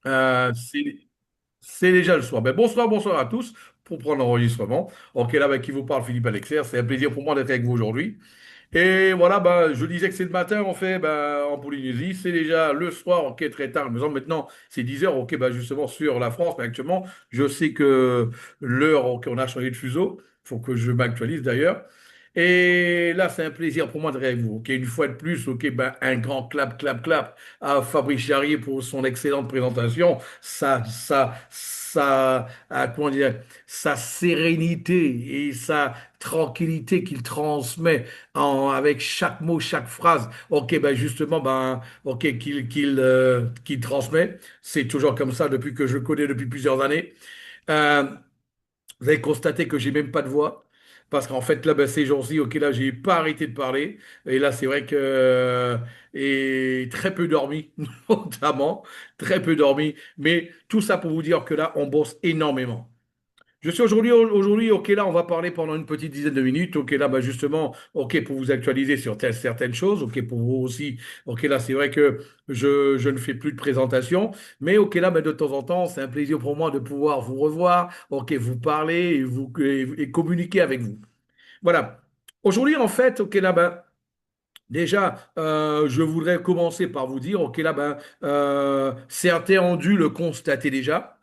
C'est déjà le soir. Ben, bonsoir, bonsoir à tous pour prendre l'enregistrement. Ok, là, ben, qui vous parle, Philippe Alexer. C'est un plaisir pour moi d'être avec vous aujourd'hui. Et voilà, ben, je disais que c'est le matin, en fait, ben, en Polynésie. C'est déjà le soir, ok, très tard. Mais maintenant, c'est 10 heures, ok, ben, justement, sur la France. Mais actuellement, je sais que l'heure, ok, on a changé de fuseau. Il faut que je m'actualise d'ailleurs. Et là, c'est un plaisir pour moi de avec vous. Ok, une fois de plus, ok, ben, un grand clap, clap, clap à Fabrice Charrier pour son excellente présentation. Comment dire, sa sérénité et sa tranquillité qu'il transmet avec chaque mot, chaque phrase. Ok, ben justement, ben, ok, qu'il transmet. C'est toujours comme ça depuis que je le connais depuis plusieurs années. Euh, vous avez constaté que j'ai même pas de voix. Parce qu'en fait, là, ben, ces jours-ci, ok, là, j'ai pas arrêté de parler. Et là, c'est vrai que. Et très peu dormi, notamment. Très peu dormi. Mais tout ça pour vous dire que là, on bosse énormément. Je suis aujourd'hui, ok, là, on va parler pendant une petite dizaine de minutes. Ok, là, bah, justement, ok, pour vous actualiser sur certaines choses. Ok, pour vous aussi. Ok, là, c'est vrai que je ne fais plus de présentation. Mais ok, là, bah, de temps en temps, c'est un plaisir pour moi de pouvoir vous revoir. Ok, vous parler et communiquer avec vous. Voilà. Aujourd'hui, en fait, ok, là, bah, déjà, je voudrais commencer par vous dire, ok, là, bah, certains ont dû le constater déjà.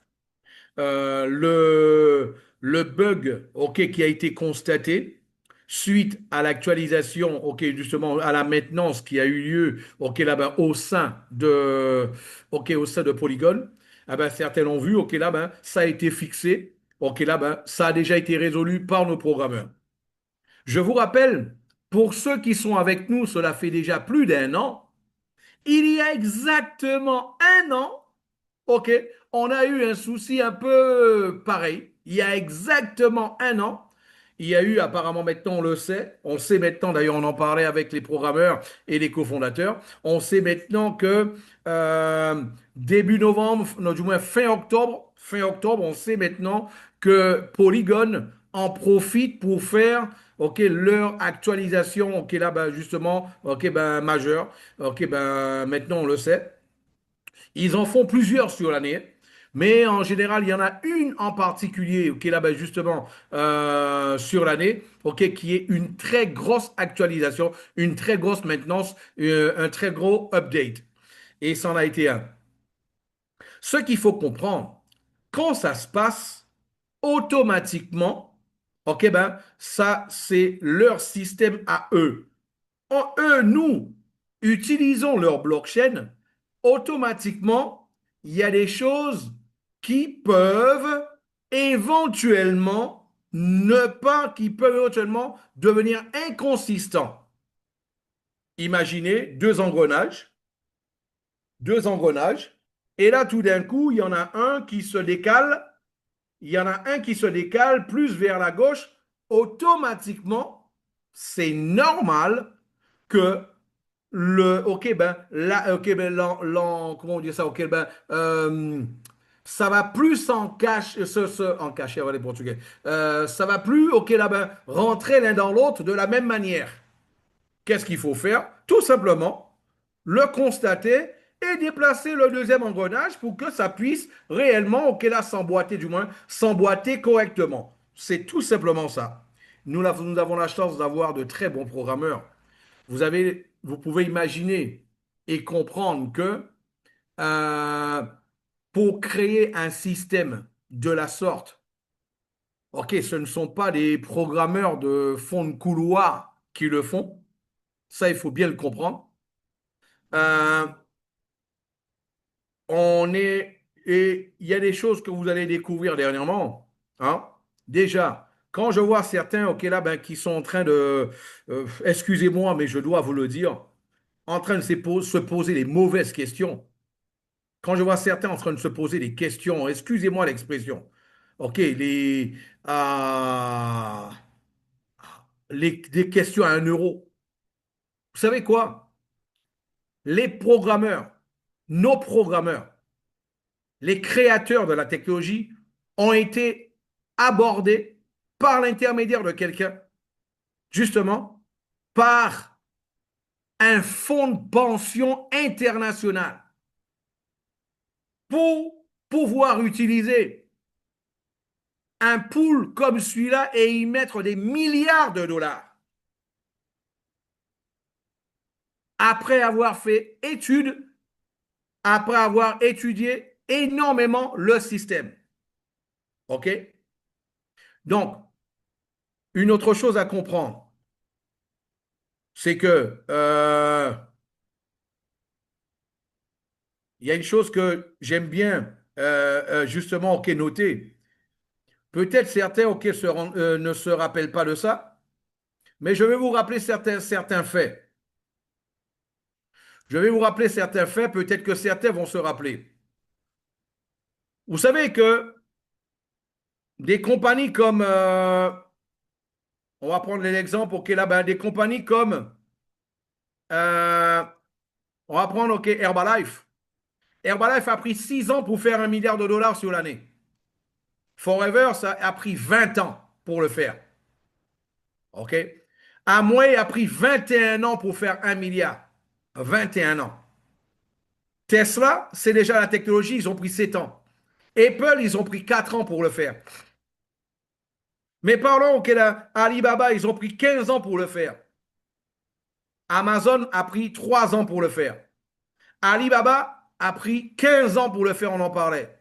Euh, le, le bug ok, qui a été constaté suite à l'actualisation, ok, justement à la maintenance qui a eu lieu ok, là-bas, au sein de Polygon, ah ben, certains l'ont vu, ok, là, ben, ça a été fixé, ok, là, ben, ça a déjà été résolu par nos programmeurs. Je vous rappelle, pour ceux qui sont avec nous, cela fait déjà plus d'un an, il y a exactement un an, OK, on a eu un souci un peu pareil. Il y a exactement un an, il y a eu, apparemment maintenant on sait maintenant, d'ailleurs on en parlait avec les programmeurs et les cofondateurs, on sait maintenant que début novembre, non, du moins fin octobre, on sait maintenant que Polygon en profite pour faire ok, leur actualisation, ok, là, ben, justement, ok, ben, majeure, ok, ben, maintenant on le sait. Ils en font plusieurs sur l'année. Mais en général, il y en a une en particulier qui est là-bas justement sur l'année, ok, qui est une très grosse actualisation, une très grosse maintenance, un très gros update. Et ça en a été un. Ce qu'il faut comprendre, quand ça se passe, automatiquement, ok, ben, ça, c'est leur système à eux. Eux, nous, utilisons leur blockchain, automatiquement, il y a des choses qui peuvent éventuellement qui peuvent éventuellement devenir inconsistants. Imaginez deux engrenages, et là, tout d'un coup, il y en a un qui se décale, il y en a un qui se décale plus vers la gauche, automatiquement, c'est normal que ok, ben, là, ok, ben, comment on dit ça, ok, ben, ça va plus en cache, en cacher, les Portugais. Ça va plus, ok, là, ben, rentrer l'un dans l'autre de la même manière. Qu'est-ce qu'il faut faire? Tout simplement, le constater et déplacer le deuxième engrenage pour que ça puisse réellement, ok, là, s'emboîter, du moins, s'emboîter correctement. C'est tout simplement ça. Nous avons la chance d'avoir de très bons programmeurs. Vous pouvez imaginer et comprendre que euh, pour créer un système de la sorte, ok, ce ne sont pas des programmeurs de fond de couloir qui le font, ça il faut bien le comprendre. Euh, et il y a des choses que vous allez découvrir dernièrement, hein. Déjà, quand je vois certains, ok, là, ben, qui sont en train excusez-moi, mais je dois vous le dire, en train de se poser les mauvaises questions. Quand je vois certains en train de se poser des questions, excusez-moi l'expression, ok, euh, des questions à 1 euro. Vous savez quoi? Les programmeurs, nos programmeurs, les créateurs de la technologie ont été abordés par l'intermédiaire de quelqu'un, justement, par un fonds de pension international. pour pouvoir utiliser un pool comme celui-là et y mettre des milliards de dollars après avoir fait étude, après avoir étudié énormément le système. OK? Donc, une autre chose à comprendre, c'est que il y a une chose que j'aime bien justement OK, noter. Peut-être certains OK, ne se rappellent pas de ça, mais je vais vous rappeler certains faits. Je vais vous rappeler certains faits, peut-être que certains vont se rappeler. Vous savez que des compagnies comme, on va prendre l'exemple, OK, là, ben, des compagnies comme, euh, on va prendre, OK, Herbalife. Herbalife a pris 6 ans pour faire 1 milliard de dollars sur l'année. Forever, ça a pris 20 ans pour le faire. OK? Amway a pris 21 ans pour faire 1 milliard. 21 ans. Tesla, c'est déjà la technologie, ils ont pris 7 ans. Apple, ils ont pris 4 ans pour le faire. Mais parlons, OK, là, Alibaba, ils ont pris 15 ans pour le faire. Amazon a pris 3 ans pour le faire. Alibaba a pris 15 ans pour le faire, on en parlait.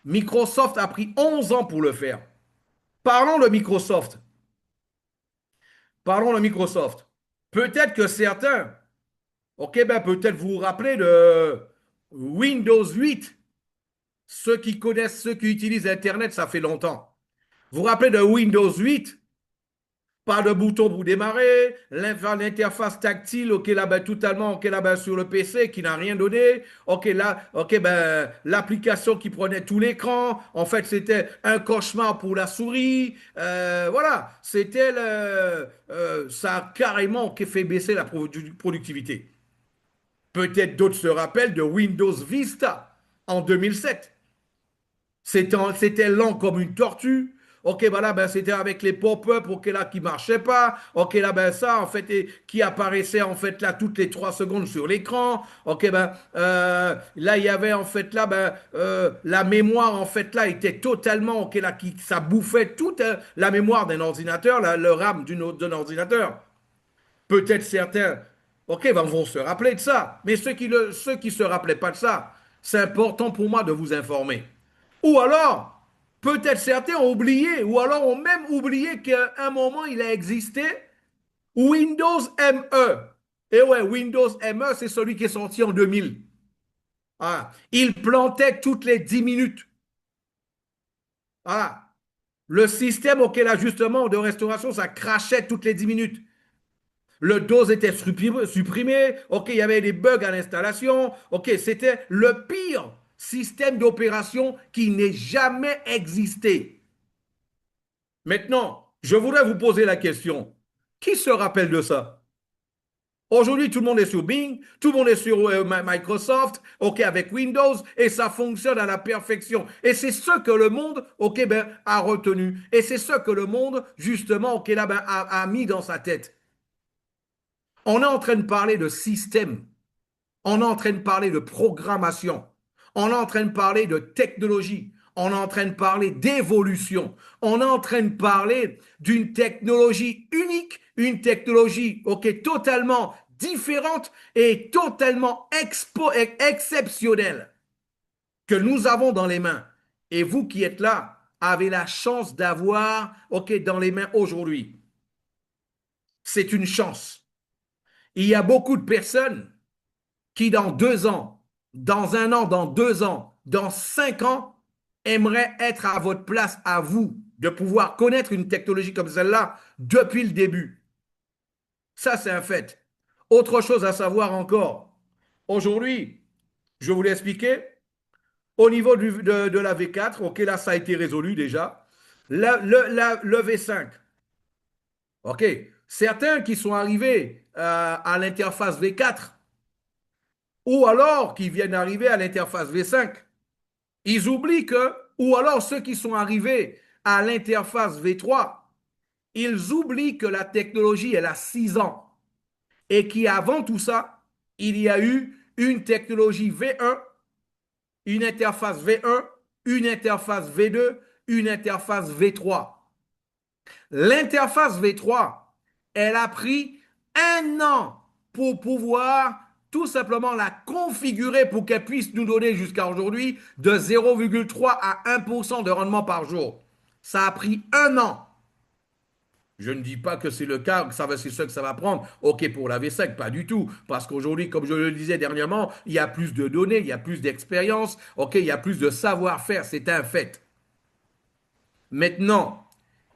Microsoft a pris 11 ans pour le faire. Parlons de Microsoft. Parlons de Microsoft. Peut-être que certains, OK, ben peut-être vous vous rappelez de Windows 8. Ceux qui connaissent, ceux qui utilisent Internet, ça fait longtemps. Vous vous rappelez de Windows 8? Pas de bouton pour démarrer, l'interface tactile, ok là ben totalement, ok là ben sur le PC qui n'a rien donné, ok là, ok ben l'application qui prenait tout l'écran, en fait c'était un cauchemar pour la souris, voilà, c'était ça a carrément fait baisser la productivité. Peut-être d'autres se rappellent de Windows Vista en 2007. C'était lent comme une tortue. Ok, ben là, ben, c'était avec les pop-up, ok, là, qui marchaient pas. Ok, là, ben, ça, en fait, qui apparaissait, en fait, là, toutes les 3 secondes sur l'écran. Ok, ben, là, il y avait, en fait, là, ben, la mémoire, en fait, là, était totalement, ok, là, ça bouffait toute la mémoire d'un ordinateur, le RAM d'un ordinateur. Peut-être certains, ok, ben, vont se rappeler de ça. Mais ceux qui se rappelaient pas de ça, c'est important pour moi de vous informer. Ou alors, peut-être certains ont oublié, ou alors ont même oublié qu'à un moment, il a existé Windows ME. Et ouais, Windows ME, c'est celui qui est sorti en 2000. Ah, il plantait toutes les 10 minutes. Ah, le système auquel ajustement de restauration, ça crachait toutes les 10 minutes. Le DOS était supprimé. OK, il y avait des bugs à l'installation. OK, c'était le pire système d'opération qui n'ait jamais existé. Maintenant, je voudrais vous poser la question. Qui se rappelle de ça? Aujourd'hui, tout le monde est sur Bing, tout le monde est sur Microsoft, OK, avec Windows, et ça fonctionne à la perfection. Et c'est ce que le monde, OK, ben, a retenu. Et c'est ce que le monde, justement, OK, là, ben, a mis dans sa tête. On est en train de parler de système. On est en train de parler de programmation. On est en train de parler de technologie. On est en train de parler d'évolution. On est en train de parler d'une technologie unique, une technologie ok, totalement différente et totalement exceptionnelle que nous avons dans les mains. Et vous qui êtes là, avez la chance d'avoir ok, dans les mains aujourd'hui. C'est une chance. Il y a beaucoup de personnes qui dans 2 ans, dans un an, dans 2 ans, dans 5 ans, aimerait être à votre place, à vous, de pouvoir connaître une technologie comme celle-là depuis le début. Ça, c'est un fait. Autre chose à savoir encore. Aujourd'hui, je vous l'ai expliqué, au niveau de la V4, ok, là, ça a été résolu déjà. Le V5, ok, certains qui sont arrivés à l'interface V4, ou alors qui viennent d'arriver à l'interface V5, ils oublient que, ou alors ceux qui sont arrivés à l'interface V3, ils oublient que la technologie, elle a 6 ans et qu'avant tout ça, il y a eu une technologie V1 une interface V1, une interface V2, une interface V3. L'interface V3, elle a pris un an pour pouvoir tout simplement la configurer pour qu'elle puisse nous donner jusqu'à aujourd'hui de 0,3 à 1% de rendement par jour. Ça a pris un an. Je ne dis pas que c'est le cas, que c'est ce que ça va prendre. OK, pour la V5, pas du tout. Parce qu'aujourd'hui, comme je le disais dernièrement, il y a plus de données, il y a plus d'expérience, OK, il y a plus de savoir-faire, c'est un fait. Maintenant,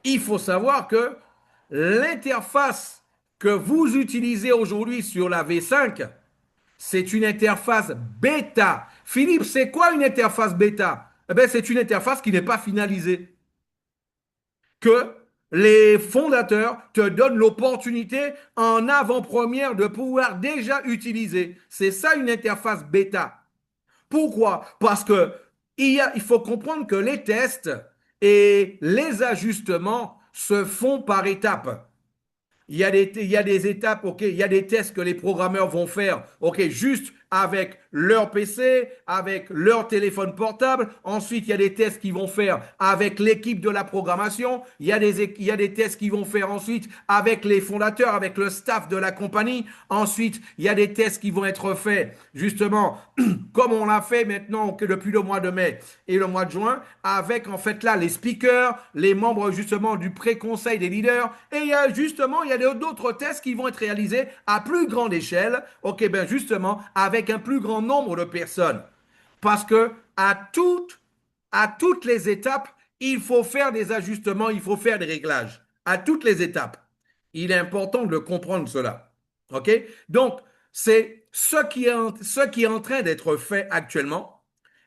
il faut savoir que l'interface que vous utilisez aujourd'hui sur la V5, c'est une interface bêta. Philippe, c'est quoi une interface bêta? Eh bien, c'est une interface qui n'est pas finalisée. Que les fondateurs te donnent l'opportunité en avant-première de pouvoir déjà utiliser. C'est ça une interface bêta. Pourquoi? Parce que il faut comprendre que les tests et les ajustements se font par étapes. Il y a des étapes, ok, il y a des tests que les programmeurs vont faire, ok, juste avec leur PC, avec leur téléphone portable. Ensuite, il y a des tests qu'ils vont faire avec l'équipe de la programmation. Il y a des tests qu'ils vont faire ensuite avec les fondateurs, avec le staff de la compagnie. Ensuite, il y a des tests qui vont être faits, justement, comme on l'a fait maintenant depuis le mois de mai et le mois de juin, avec en fait là les speakers, les membres justement du pré-conseil des leaders. Et il y a d'autres tests qui vont être réalisés à plus grande échelle, ok, ben justement, avec un plus grand nombre de personnes. Parce que à toutes les étapes, il faut faire des ajustements, il faut faire des réglages. À toutes les étapes. Il est important de comprendre cela. OK? Donc, c'est ce qui est en train d'être fait actuellement.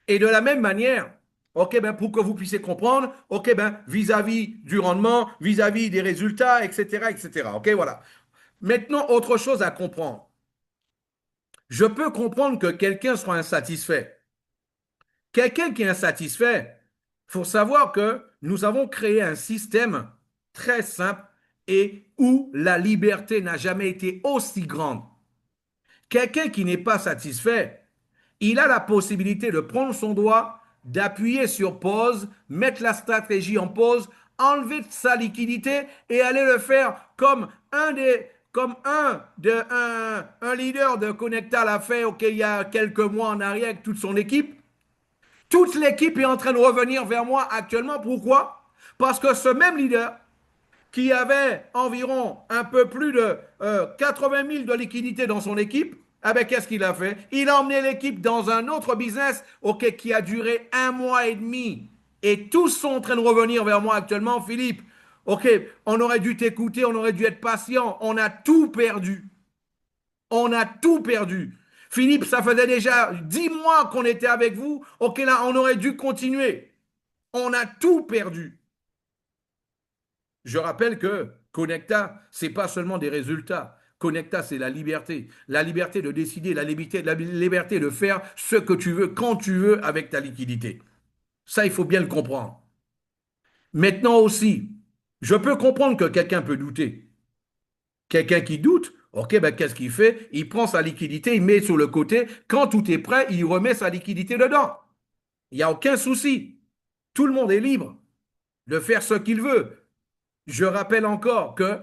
Et de la même manière, OK, ben, pour que vous puissiez comprendre, OK, ben, vis-à-vis du rendement, vis-à-vis des résultats, etc., etc. OK, voilà. Maintenant, autre chose à comprendre. Je peux comprendre que quelqu'un soit insatisfait. Quelqu'un qui est insatisfait, il faut savoir que nous avons créé un système très simple et où la liberté n'a jamais été aussi grande. Quelqu'un qui n'est pas satisfait, il a la possibilité de prendre son doigt, d'appuyer sur pause, mettre la stratégie en pause, enlever sa liquidité et aller le faire un leader de Connecta l'a fait il y a quelques mois en arrière avec toute son équipe. Toute l'équipe est en train de revenir vers moi actuellement. Pourquoi? Parce que ce même leader qui avait environ un peu plus de 80 000 de liquidités dans son équipe, eh ben, qu'est-ce qu'il a fait? Il a emmené l'équipe dans un autre business qui a duré un mois et demi. Et tous sont en train de revenir vers moi actuellement. Philippe, OK, on aurait dû t'écouter, on aurait dû être patient. On a tout perdu. On a tout perdu. Philippe, ça faisait déjà 10 mois qu'on était avec vous. OK, là, on aurait dû continuer. On a tout perdu. Je rappelle que Connecta, c'est pas seulement des résultats. Connecta, c'est la liberté. La liberté de décider, la liberté de faire ce que tu veux, quand tu veux, avec ta liquidité. Ça, il faut bien le comprendre. Maintenant aussi, je peux comprendre que quelqu'un peut douter. Quelqu'un qui doute, ok, ben qu'est-ce qu'il fait? Il prend sa liquidité, il met sur le côté. Quand tout est prêt, il remet sa liquidité dedans. Il n'y a aucun souci. Tout le monde est libre de faire ce qu'il veut. Je rappelle encore que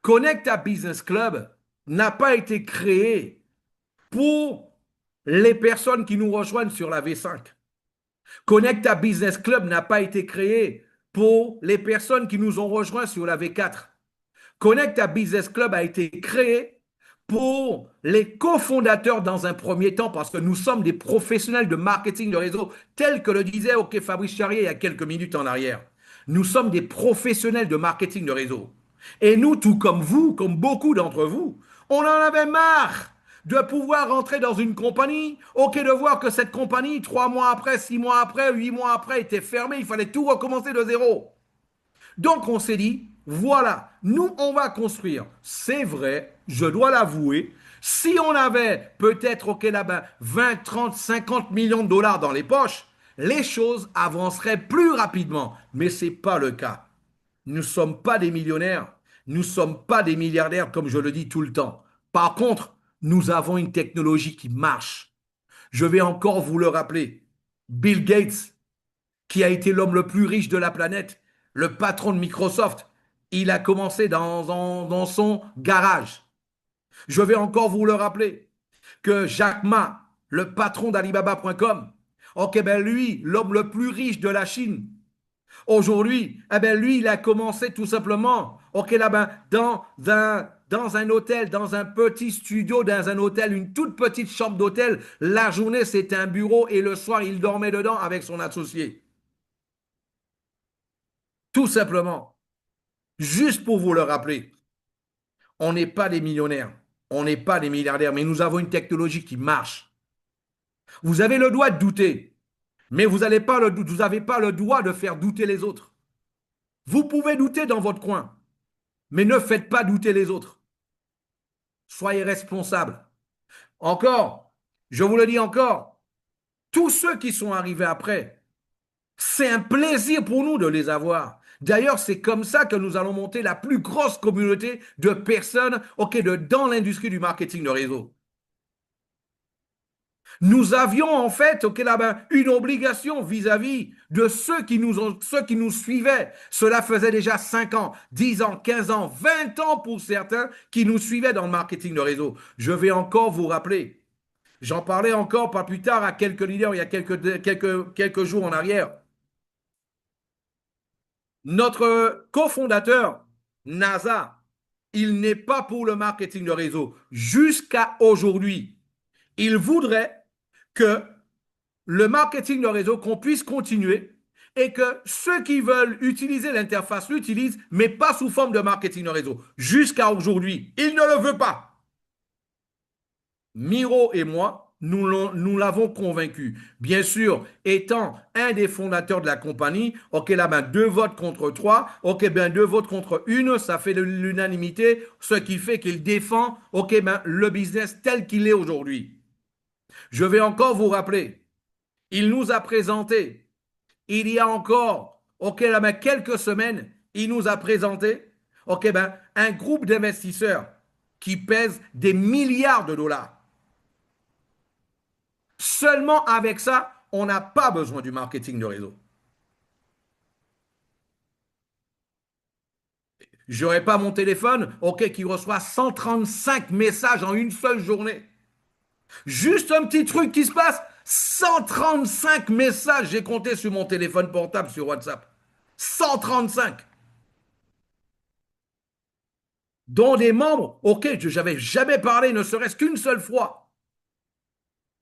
Connecta Business Club n'a pas été créé pour les personnes qui nous rejoignent sur la V5. Connecta Business Club n'a pas été créé pour les personnes qui nous ont rejoints sur la V4. Connecta Business Club a été créé pour les cofondateurs dans un premier temps parce que nous sommes des professionnels de marketing de réseau, tels que le disait OK Fabrice Charrier il y a quelques minutes en arrière. Nous sommes des professionnels de marketing de réseau. Et nous, tout comme vous, comme beaucoup d'entre vous, on en avait marre de pouvoir rentrer dans une compagnie, ok, de voir que cette compagnie, 3 mois après, 6 mois après, 8 mois après, était fermée, il fallait tout recommencer de zéro. Donc on s'est dit, voilà, nous on va construire. C'est vrai, je dois l'avouer, si on avait peut-être, ok là-bas, 20, 30, 50 millions de dollars dans les poches, les choses avanceraient plus rapidement. Mais ce n'est pas le cas. Nous ne sommes pas des millionnaires, nous ne sommes pas des milliardaires comme je le dis tout le temps. Par contre, nous avons une technologie qui marche. Je vais encore vous le rappeler. Bill Gates, qui a été l'homme le plus riche de la planète, le patron de Microsoft, il a commencé dans son garage. Je vais encore vous le rappeler que Jack Ma, le patron d'Alibaba.com, ok, ben lui, l'homme le plus riche de la Chine, aujourd'hui, eh ben lui, il a commencé tout simplement, ok, là, ben, dans un hôtel, dans un petit studio, dans un hôtel, une toute petite chambre d'hôtel. La journée, c'était un bureau et le soir, il dormait dedans avec son associé. Tout simplement. Juste pour vous le rappeler, on n'est pas des millionnaires, on n'est pas des milliardaires, mais nous avons une technologie qui marche. Vous avez le droit de douter, mais vous n'avez pas, vous avez pas le droit de faire douter les autres. Vous pouvez douter dans votre coin, mais ne faites pas douter les autres. Soyez responsables. Encore, je vous le dis encore, tous ceux qui sont arrivés après, c'est un plaisir pour nous de les avoir. D'ailleurs, c'est comme ça que nous allons monter la plus grosse communauté de personnes dans l'industrie du marketing de réseau. Nous avions en fait là-bas, une obligation vis-à-vis de ceux qui nous suivaient. Cela faisait déjà 5 ans, 10 ans, 15 ans, 20 ans pour certains qui nous suivaient dans le marketing de réseau. Je vais encore vous rappeler. J'en parlais encore pas plus tard à quelques leaders il y a quelques jours en arrière. Notre cofondateur, NASA, il n'est pas pour le marketing de réseau. Jusqu'à aujourd'hui, il voudrait que le marketing de réseau, qu'on puisse continuer et que ceux qui veulent utiliser l'interface l'utilisent, mais pas sous forme de marketing de réseau. Jusqu'à aujourd'hui, il ne le veut pas. Miro et moi, nous l'avons convaincu. Bien sûr, étant un des fondateurs de la compagnie, ok, là, ben, 2 votes contre 3, ok, ben, 2 votes contre une, ça fait l'unanimité, ce qui fait qu'il défend, ok, ben, le business tel qu'il est aujourd'hui. Je vais encore vous rappeler, il nous a présenté, il y a encore, ok, là, ben, quelques semaines, il nous a présenté, ok, ben, un groupe d'investisseurs qui pèse des milliards de dollars. Seulement avec ça, on n'a pas besoin du marketing de réseau. J'aurais pas mon téléphone, ok, qui reçoit 135 messages en une seule journée. Juste un petit truc qui se passe, 135 messages, j'ai compté sur mon téléphone portable sur WhatsApp. 135. Dont des membres, ok, je n'avais jamais parlé, ne serait-ce qu'une seule fois.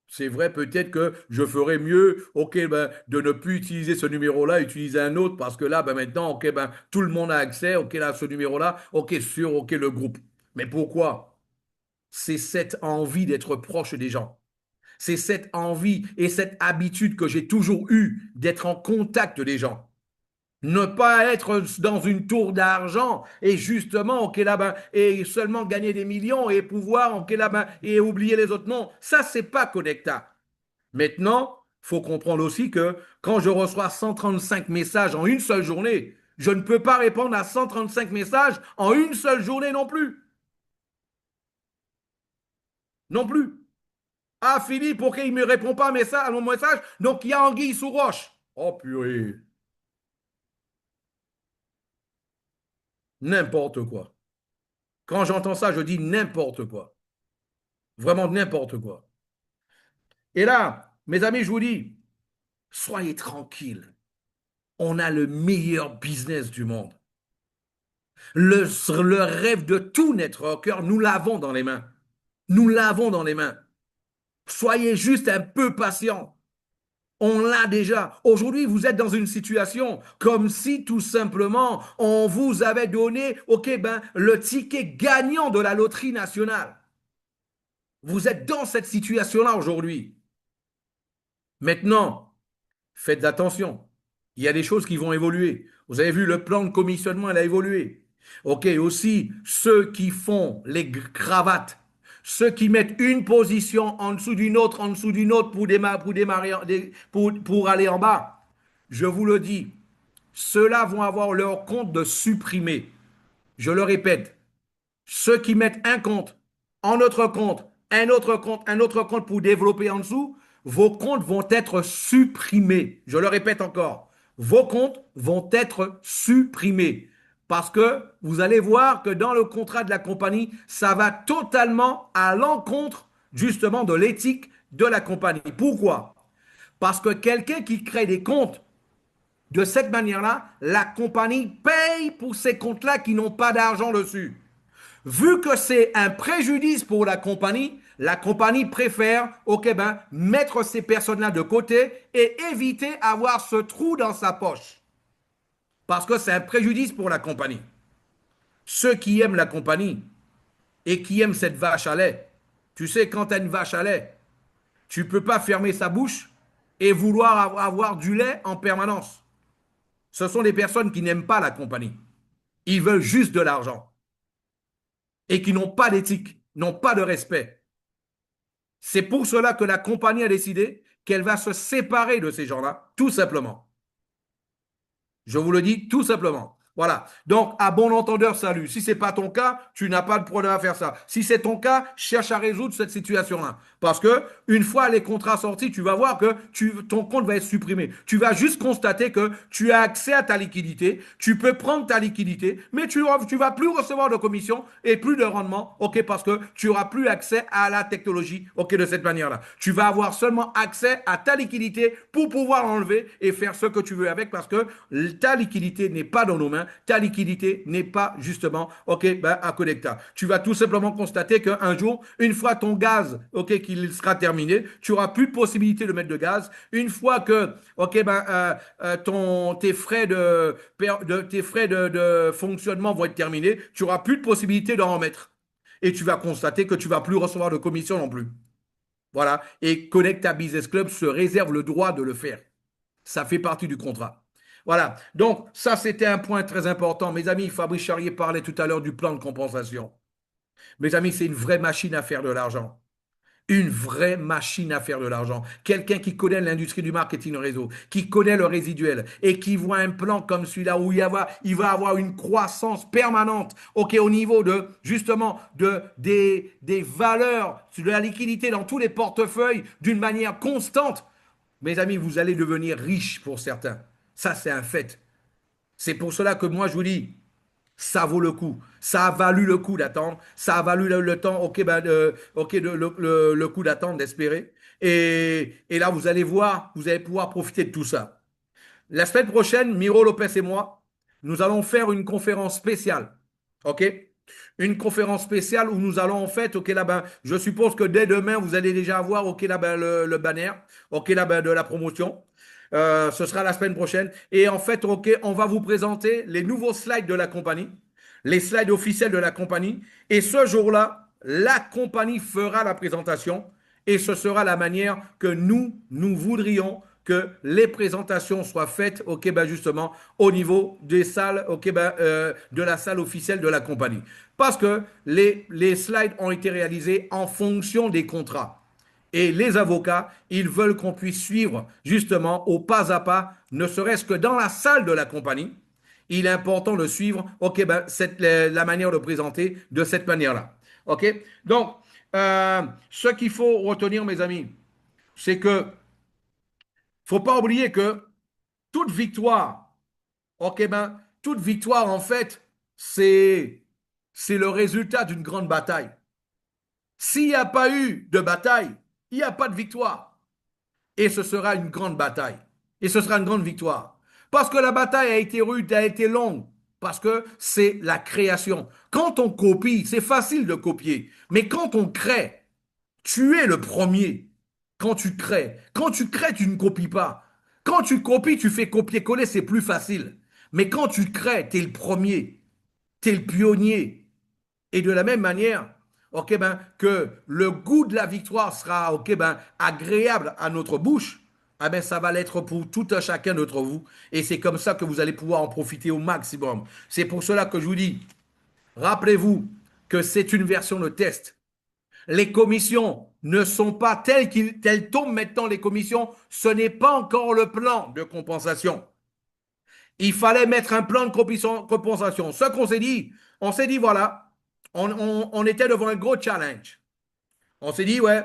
C'est vrai, peut-être que je ferais mieux, ok, ben, de ne plus utiliser ce numéro-là, utiliser un autre, parce que là, ben, maintenant, ok, ben, tout le monde a accès, ok, là, ce numéro-là, ok, sur, ok, le groupe. Mais pourquoi? C'est cette envie d'être proche des gens. C'est cette envie et cette habitude que j'ai toujours eue d'être en contact des gens. Ne pas être dans une tour d'argent et justement, ok, là, ben, et seulement gagner des millions et pouvoir, ok, là, ben, et oublier les autres. Non, ça, c'est pas connecta. Maintenant, il faut comprendre aussi que quand je reçois 135 messages en une seule journée, je ne peux pas répondre à 135 messages en une seule journée non plus. Non plus. Ah, Philippe, ok, il ne me répond pas à mon message, donc il y a anguille sous roche. Oh purée, n'importe quoi. Quand j'entends ça, je dis n'importe quoi. Vraiment n'importe quoi. Et là, mes amis, je vous dis, soyez tranquilles. On a le meilleur business du monde. Le rêve de tout networker, nous l'avons dans les mains. Nous l'avons dans les mains. Soyez juste un peu patient. On l'a déjà. Aujourd'hui, vous êtes dans une situation comme si tout simplement on vous avait donné, ok, ben, le ticket gagnant de la loterie nationale. Vous êtes dans cette situation-là aujourd'hui. Maintenant, faites attention. Il y a des choses qui vont évoluer. Vous avez vu, le plan de commissionnement, elle a évolué. OK, aussi, ceux qui font les cravates, ceux qui mettent une position en dessous d'une autre pour démarrer, pour aller en bas, je vous le dis, ceux-là vont avoir leur compte de supprimer. Je le répète, ceux qui mettent un compte, un autre compte, un autre compte, un autre compte pour développer en dessous, vos comptes vont être supprimés. Je le répète encore, vos comptes vont être supprimés. Parce que vous allez voir que dans le contrat de la compagnie, ça va totalement à l'encontre justement de l'éthique de la compagnie. Pourquoi? Parce que quelqu'un qui crée des comptes de cette manière-là, la compagnie paye pour ces comptes-là qui n'ont pas d'argent dessus. Vu que c'est un préjudice pour la compagnie préfère, ok ben, mettre ces personnes-là de côté et éviter avoir ce trou dans sa poche. Parce que c'est un préjudice pour la compagnie. Ceux qui aiment la compagnie et qui aiment cette vache à lait, tu sais, quand tu as une vache à lait, tu ne peux pas fermer sa bouche et vouloir avoir du lait en permanence. Ce sont des personnes qui n'aiment pas la compagnie. Ils veulent juste de l'argent et qui n'ont pas d'éthique, n'ont pas de respect. C'est pour cela que la compagnie a décidé qu'elle va se séparer de ces gens-là, tout simplement. Je vous le dis tout simplement. Voilà. Donc, à bon entendeur, salut. Si ce n'est pas ton cas, tu n'as pas de problème à faire ça. Si c'est ton cas, cherche à résoudre cette situation-là. Parce que une fois les contrats sortis, tu vas voir que ton compte va être supprimé. Tu vas juste constater que tu as accès à ta liquidité, tu peux prendre ta liquidité, mais tu ne vas plus recevoir de commission et plus de rendement, ok, parce que tu n'auras plus accès à la technologie, ok, de cette manière-là. Tu vas avoir seulement accès à ta liquidité pour pouvoir enlever et faire ce que tu veux avec parce que ta liquidité n'est pas dans nos mains, ta liquidité n'est pas justement, ok, ben, à Connecta. Tu vas tout simplement constater qu'un jour, une fois ton gaz, ok, qu'il sera terminé, tu auras plus de possibilité de mettre de gaz. Une fois que, ok, ben, tes frais de fonctionnement vont être terminés, tu auras plus de possibilité d'en remettre. Et tu vas constater que tu vas plus recevoir de commission non plus. Voilà. Et Connecta Business Club se réserve le droit de le faire. Ça fait partie du contrat. Voilà. Donc, ça, c'était un point très important. Mes amis, Fabrice Charrier parlait tout à l'heure du plan de compensation. Mes amis, c'est une vraie machine à faire de l'argent. Une vraie machine à faire de l'argent. Quelqu'un qui connaît l'industrie du marketing réseau, qui connaît le résiduel et qui voit un plan comme celui-là où il va avoir une croissance permanente, ok, au niveau de justement des valeurs, de la liquidité dans tous les portefeuilles d'une manière constante. Mes amis, vous allez devenir riches pour certains. Ça, c'est un fait. C'est pour cela que moi, je vous dis, ça vaut le coup. Ça a valu le coup d'attendre. Ça a valu le temps, ok, ben, ok, le coup d'attendre, d'espérer. Et là, vous allez voir, vous allez pouvoir profiter de tout ça. La semaine prochaine, Miro Lopez et moi, nous allons faire une conférence spéciale. OK? Une conférence spéciale où nous allons en fait, OK, là, ben, je suppose que dès demain, vous allez déjà avoir, OK, là, ben, le banner, OK, là, ben, de la promotion. Ce sera la semaine prochaine. Et en fait, OK, on va vous présenter les nouveaux slides de la compagnie, les slides officiels de la compagnie. Et ce jour-là, la compagnie fera la présentation et ce sera la manière que nous voudrions que les présentations soient faites, ok, ben justement, au niveau des salles, ok, ben, de la salle officielle de la compagnie. Parce que les slides ont été réalisés en fonction des contrats. Et les avocats, ils veulent qu'on puisse suivre justement au pas à pas, ne serait-ce que dans la salle de la compagnie. Il est important de suivre, ok, ben, la manière de présenter de cette manière-là. Ok? Donc, ce qu'il faut retenir, mes amis, c'est que faut pas oublier que toute victoire, ok ben, toute victoire en fait, c'est le résultat d'une grande bataille. S'il n'y a pas eu de bataille, il n'y a pas de victoire. Et ce sera une grande bataille. Et ce sera une grande victoire. Parce que la bataille a été rude, a été longue. Parce que c'est la création. Quand on copie, c'est facile de copier. Mais quand on crée, tu es le premier quand tu crées. Quand tu crées, tu ne copies pas. Quand tu copies, tu fais copier-coller, c'est plus facile. Mais quand tu crées, tu es le premier, tu es le pionnier. Et de la même manière, ok, ben, que le goût de la victoire sera ok, ben, agréable à notre bouche, ah ben, ça va l'être pour tout un chacun d'entre vous. Et c'est comme ça que vous allez pouvoir en profiter au maximum. C'est pour cela que je vous dis, rappelez-vous que c'est une version de test. Les commissions ne sont pas telles tombent maintenant les commissions. Ce n'est pas encore le plan de compensation. Il fallait mettre un plan de compensation. Ce qu'on s'est dit, on s'est dit, voilà, on était devant un gros challenge. On s'est dit, ouais,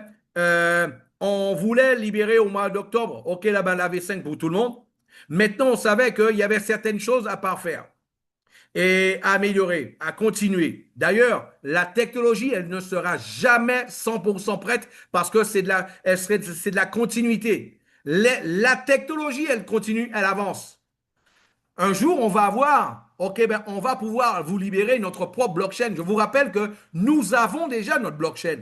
On voulait libérer au mois d'octobre, OK, là, ben, la V5 pour tout le monde. Maintenant, on savait qu'il y avait certaines choses à parfaire et à améliorer, à continuer. D'ailleurs, la technologie, elle ne sera jamais 100% prête parce que c'est de la continuité. La technologie, elle continue, elle avance. Un jour, on va avoir, OK, ben, on va pouvoir vous libérer notre propre blockchain. Je vous rappelle que nous avons déjà notre blockchain.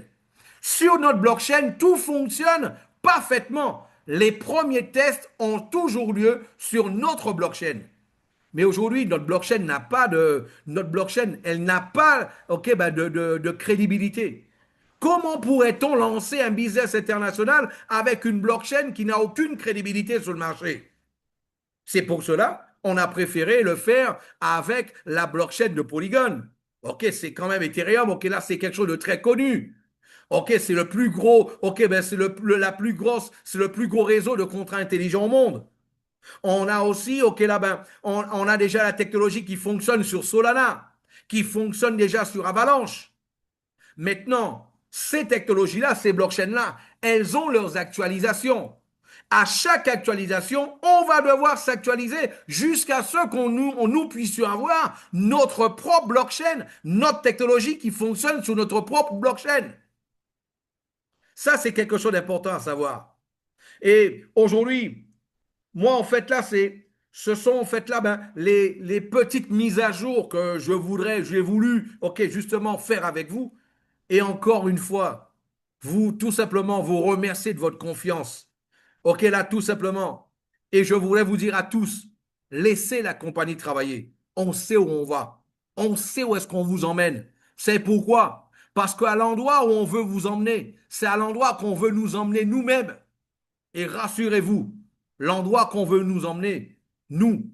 Sur notre blockchain, tout fonctionne parfaitement. Les premiers tests ont toujours lieu sur notre blockchain. Mais aujourd'hui, notre blockchain, elle n'a pas, OK, ben de crédibilité. Comment pourrait-on lancer un business international avec une blockchain qui n'a aucune crédibilité sur le marché? C'est pour cela on a préféré le faire avec la blockchain de Polygon. OK, c'est quand même Ethereum. OK, là, c'est quelque chose de très connu. OK, c'est le plus gros. OK, ben c'est la plus grosse, c'est le plus gros réseau de contrats intelligents au monde. On a aussi, OK, là, ben, on a déjà la technologie qui fonctionne sur Solana, qui fonctionne déjà sur Avalanche. Maintenant, ces technologies-là, ces blockchains-là, elles ont leurs actualisations. À chaque actualisation, on va devoir s'actualiser jusqu'à ce nous puissions avoir notre propre blockchain, notre technologie qui fonctionne sur notre propre blockchain. Ça, c'est quelque chose d'important à savoir. Et aujourd'hui, moi, en fait, là, ce sont en fait là les petites mises à jour que j'ai voulu, OK, justement faire avec vous. Et encore une fois, vous, tout simplement, vous remercier de votre confiance. OK, là, tout simplement. Et je voudrais vous dire à tous, laissez la compagnie travailler. On sait où on va. On sait où est-ce qu'on vous emmène. C'est pourquoi. Parce qu'à l'endroit où on veut vous emmener, c'est à l'endroit qu'on veut nous emmener nous-mêmes. Et rassurez-vous, l'endroit qu'on veut nous emmener, nous,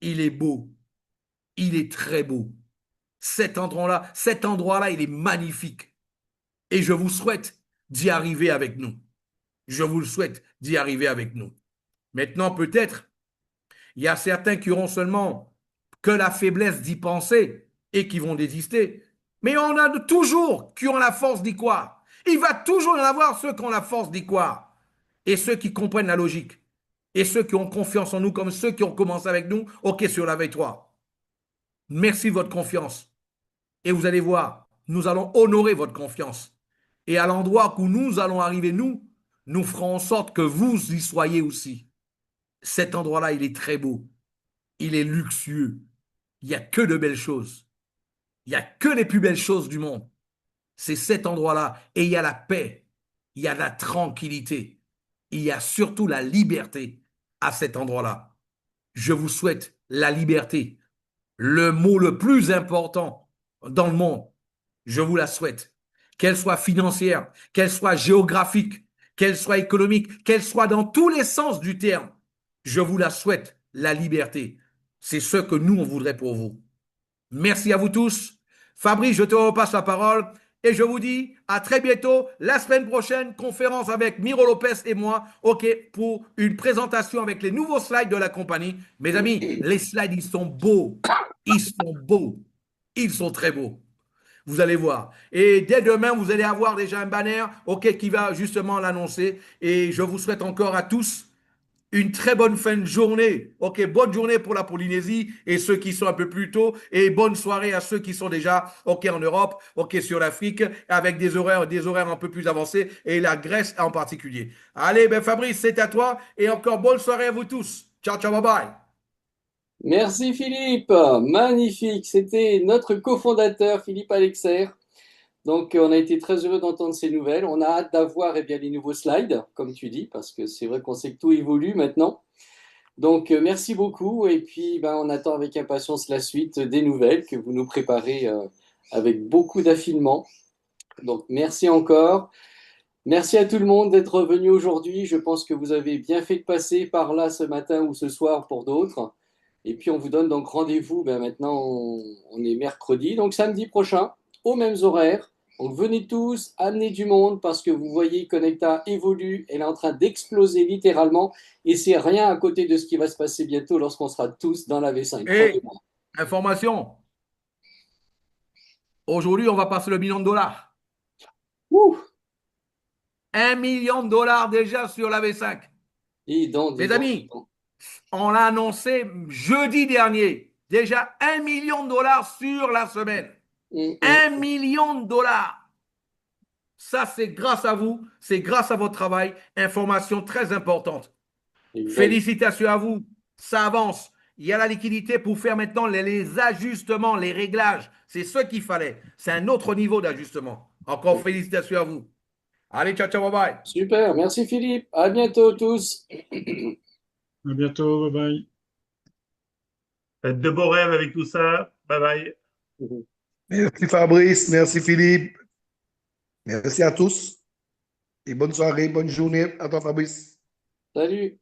il est beau. Il est très beau. Cet endroit-là, il est magnifique. Et je vous souhaite d'y arriver avec nous. Je vous le souhaite d'y arriver avec nous. Maintenant, peut-être, il y a certains qui auront seulement que la faiblesse d'y penser et qui vont désister. Mais on a toujours qui ont la force d'y croire. Il va toujours y en avoir ceux qui ont la force d'y croire. Et ceux qui comprennent la logique. Et ceux qui ont confiance en nous, comme ceux qui ont commencé avec nous, OK, sur la veille 3. Merci de votre confiance. Et vous allez voir, nous allons honorer votre confiance. Et à l'endroit où nous allons arriver, nous ferons en sorte que vous y soyez aussi. Cet endroit-là, il est très beau. Il est luxueux. Il n'y a que de belles choses. Il n'y a que les plus belles choses du monde. C'est cet endroit-là. Et il y a la paix. Il y a la tranquillité. Il y a surtout la liberté à cet endroit-là. Je vous souhaite la liberté. Le mot le plus important dans le monde. Je vous la souhaite. Qu'elle soit financière, qu'elle soit géographique, qu'elle soit économique, qu'elle soit dans tous les sens du terme. Je vous la souhaite, la liberté. C'est ce que nous, on voudrait pour vous. Merci à vous tous. Fabrice, je te repasse la parole et je vous dis à très bientôt, la semaine prochaine, conférence avec Miro Lopez et moi, OK, pour une présentation avec les nouveaux slides de la compagnie. Mes amis, les slides, ils sont beaux. Ils sont beaux. Ils sont très beaux. Vous allez voir. Et dès demain, vous allez avoir déjà un banner, OK, qui va justement l'annoncer. Et je vous souhaite encore à tous une très bonne fin de journée. OK, bonne journée pour la Polynésie et ceux qui sont un peu plus tôt. Et bonne soirée à ceux qui sont déjà, OK, en Europe, OK, sur l'Afrique, avec des horaires un peu plus avancés et la Grèce en particulier. Allez, ben Fabrice, c'est à toi. Et encore bonne soirée à vous tous. Ciao, ciao, bye bye. Merci Philippe, magnifique. C'était notre cofondateur Philippe Alexer. Donc on a été très heureux d'entendre ces nouvelles. On a hâte d'avoir eh bien, les nouveaux slides, comme tu dis, parce que c'est vrai qu'on sait que tout évolue maintenant. Donc merci beaucoup et puis ben, on attend avec impatience la suite des nouvelles que vous nous préparez avec beaucoup d'affinement. Donc merci encore. Merci à tout le monde d'être venu aujourd'hui. Je pense que vous avez bien fait de passer par là ce matin ou ce soir pour d'autres. Et puis on vous donne donc rendez-vous. Ben maintenant, on est mercredi, donc samedi prochain, aux mêmes horaires. Donc venez tous, amenez du monde parce que vous voyez, Connecta évolue. Elle est en train d'exploser littéralement. Et c'est rien à côté de ce qui va se passer bientôt lorsqu'on sera tous dans la V5. Et Croyez-moi. information, aujourd'hui, on va passer le million de dollars. Ouh, 1 million de dollars déjà sur la V5. Dis Mes donc, dis amis, donc. on l'a annoncé jeudi dernier. Déjà 1 million de dollars sur la semaine. Hum, hum. 1 million de dollars. Ça, c'est grâce à vous, c'est grâce à votre travail. Information très importante. Exact. Félicitations à vous. Ça avance. Il y a la liquidité pour faire maintenant les ajustements, les réglages. C'est ce qu'il fallait. C'est un autre niveau d'ajustement. Encore félicitations à vous. Allez, ciao, ciao, bye bye. Super, merci Philippe. À bientôt tous. À bientôt, bye bye. Faites de beaux rêves avec tout ça. Bye bye. Merci Fabrice, merci Philippe, merci à tous et bonne soirée, bonne journée à toi Fabrice. Salut.